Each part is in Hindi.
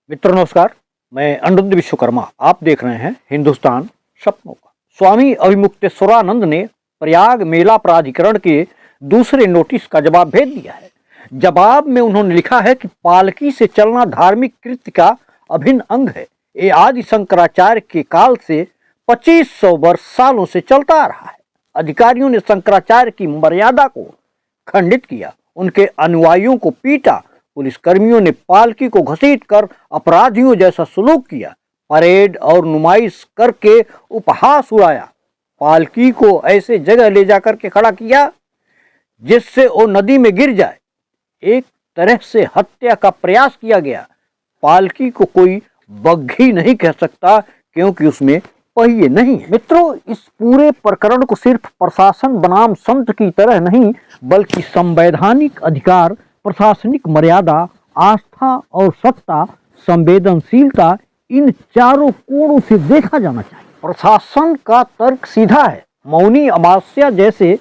मित्रों नमस्कार। मैं अनिरुद्ध विश्वकर्मा। आप देख रहे हैं हिंदुस्तान सपनों का। स्वामी अभिमुक्तेश्वरानंद ने प्रयाग मेला प्राधिकरण के दूसरे नोटिस का जवाब भेज दिया है। जवाब में उन्होंने लिखा है कि पालकी से चलना धार्मिक कृत्य का अभिन्न अंग है। ये आदि शंकराचार्य के काल से 2500 वर्ष सालों से चलता आ रहा है। अधिकारियों ने शंकराचार्य की मर्यादा को खंडित किया, उनके अनुयायियों को पीटा, पुलिसकर्मियों ने पालकी को घसीटकर अपराधियों जैसा सलूक किया, परेड और नुमाइश करके उपहास उड़ाया, पालकी को ऐसे जगह ले जाकर के खड़ा किया जिससे वो नदी में गिर जाए। एक तरह से हत्या का प्रयास किया गया। पालकी को कोई बग्घी नहीं कह सकता क्योंकि उसमें पहिए नहीं है। मित्रों, इस पूरे प्रकरण को सिर्फ प्रशासन बनाम संत की तरह नहीं बल्कि संवैधानिक अधिकार, प्रशासनिक मर्यादा, आस्था और सत्ता, संवेदनशीलता, इन चारों कोणों से देखा जाना चाहिए। प्रशासन का तर्क सीधा है। मौनी अमावस्या जैसे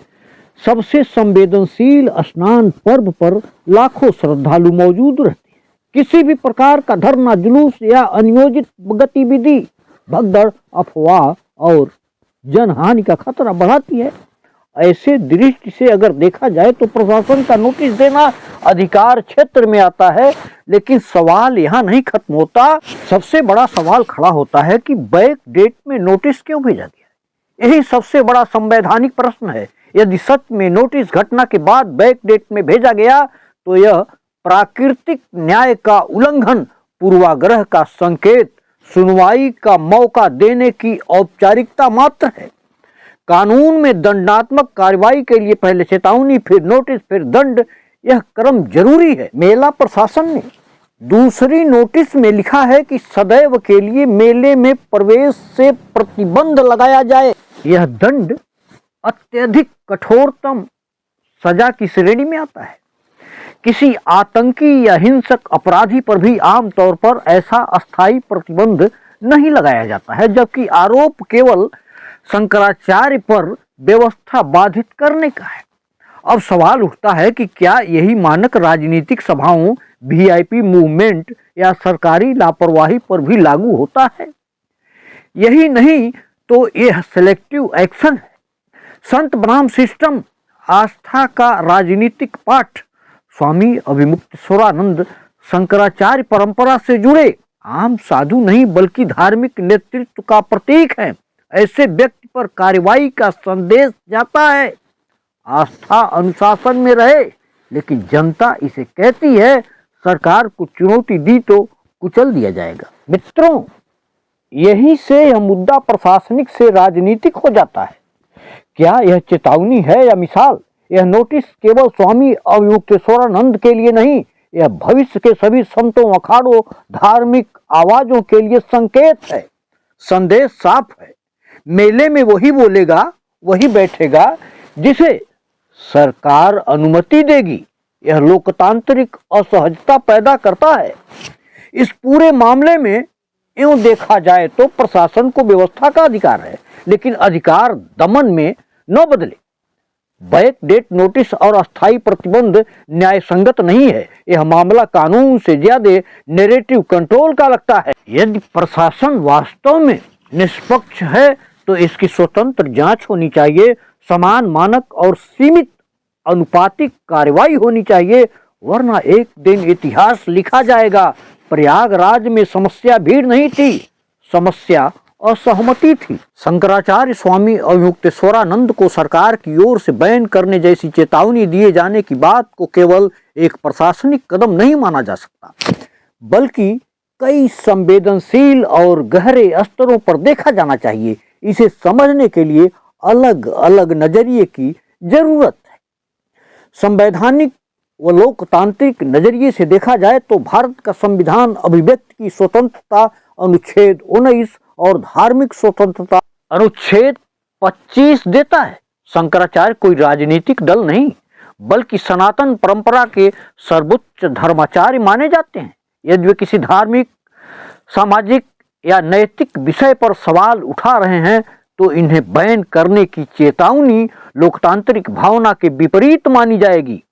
सबसे संवेदनशील स्नान पर्व पर लाखों श्रद्धालु मौजूद रहते हैं। किसी भी प्रकार का धरना, जुलूस या अनियोजित गतिविधि भगदड़, अफवाह और जनहानि का खतरा बढ़ाती है। ऐसे दृष्टि से अगर देखा जाए तो प्रशासन का नोटिस देना अधिकार क्षेत्र में आता है, लेकिन सवाल यहाँ नहीं खत्म होता। सबसे बड़ा सवाल खड़ा होता है कि बैक डेट में नोटिस क्यों भेजा गया। यही सबसे बड़ा संवैधानिक प्रश्न है। यदि सच में नोटिस घटना के बाद बैक डेट में भेजा गया तो यह प्राकृतिक न्याय का उल्लंघन, पूर्वाग्रह का संकेत, सुनवाई का मौका देने की औपचारिकता मात्र है। कानून में दंडात्मक कार्रवाई के लिए पहले चेतावनी, फिर नोटिस, फिर दंड, यह क्रम जरूरी है। मेला प्रशासन ने दूसरी नोटिस में लिखा है कि सदैव के लिए मेले में प्रवेश से प्रतिबंध लगाया जाए। यह दंड अत्यधिक कठोरतम सजा की श्रेणी में आता है। किसी आतंकी या हिंसक अपराधी पर भी आमतौर पर ऐसा अस्थायी प्रतिबंध नहीं लगाया जाता है, जबकि आरोप केवल शंकराचार्य पर व्यवस्था बाधित करने का है। अब सवाल उठता है कि क्या यही मानक राजनीतिक सभाओं, वीआईपी मूवमेंट या सरकारी लापरवाही पर भी लागू होता है? यही नहीं तो यह सिलेक्टिव एक्शन है। संत बनाम सिस्टम, आस्था का राजनीतिक पाठ। स्वामी अभिमुक्तेश्वरानंद शंकराचार्य परंपरा से जुड़े आम साधु नहीं बल्कि धार्मिक नेतृत्व का प्रतीक है। ऐसे व्यक्ति पर कार्रवाई का संदेश जाता है। आस्था अनुशासन में रहे, लेकिन जनता इसे कहती है सरकार को चुनौती दी तो कुचल दिया जाएगा। मित्रों, यहीं से यह मुद्दा प्रशासनिक से राजनीतिक हो जाता है। क्या यह चेतावनी है या मिसाल? यह नोटिस केवल स्वामी अभिमुक्तेश्वरानंद के लिए नहीं, यह भविष्य के सभी संतों, अखाड़ों, धार्मिक आवाजों के लिए संकेत है। संदेश साफ है। मेले में वही बोलेगा, वही बैठेगा जिसे सरकार अनुमति देगी। यह लोकतांत्रिक असहजता पैदा करता है। इस पूरे मामले में यूं देखा जाए तो प्रशासन को व्यवस्था का अधिकार है, लेकिन अधिकार दमन में न बदले। बैक डेट नोटिस और अस्थायी प्रतिबंध न्याय संगत नहीं है। यह मामला कानून से ज्यादा नैरेटिव कंट्रोल का लगता है। यदि प्रशासन वास्तव में निष्पक्ष है तो इसकी स्वतंत्र जांच होनी चाहिए, समान मानक और सीमित अनुपातिक कार्रवाई होनी चाहिए, वरना एक दिन इतिहास लिखा जाएगा। प्रयागराज में समस्या भीड़ नहीं थी, समस्या असहमति थी। शंकराचार्य स्वामी अभिमुक्तेश्वरानंद को सरकार की ओर से बैन करने जैसी चेतावनी दिए जाने की बात को केवल एक प्रशासनिक कदम नहीं माना जा सकता, बल्कि कई संवेदनशील और गहरे स्तरों पर देखा जाना चाहिए। इसे समझने के लिए अलग अलग नजरिए की जरूरत है। संवैधानिक व लोकतांत्रिक नजरिए से देखा जाए तो भारत का संविधान अभिव्यक्ति की स्वतंत्रता अनुच्छेद 19 और धार्मिक स्वतंत्रता अनुच्छेद 25 देता है। शंकराचार्य कोई राजनीतिक दल नहीं बल्कि सनातन परंपरा के सर्वोच्च धर्माचार्य माने जाते हैं। यदि वे किसी धार्मिक, सामाजिक या नैतिक विषय पर सवाल उठा रहे हैं तो इन्हें बैन करने की चेतावनी लोकतांत्रिक भावना के विपरीत मानी जाएगी।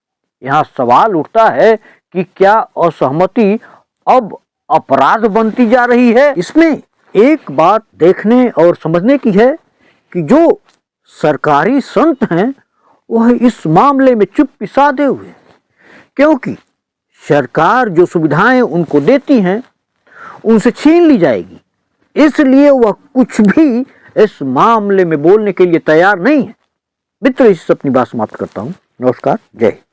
यहाँ सवाल उठता है कि क्या असहमति अब अपराध बनती जा रही है। इसमें एक बात देखने और समझने की है कि जो सरकारी संत हैं वह इस मामले में चुप्पी साधे हुए, क्योंकि सरकार जो सुविधाएं उनको देती हैं उनसे छीन ली जाएगी, इसलिए वह कुछ भी इस मामले में बोलने के लिए तैयार नहीं है। मित्रों, इससे अपनी बात समाप्त करता हूं। नमस्कार, जय हिंद।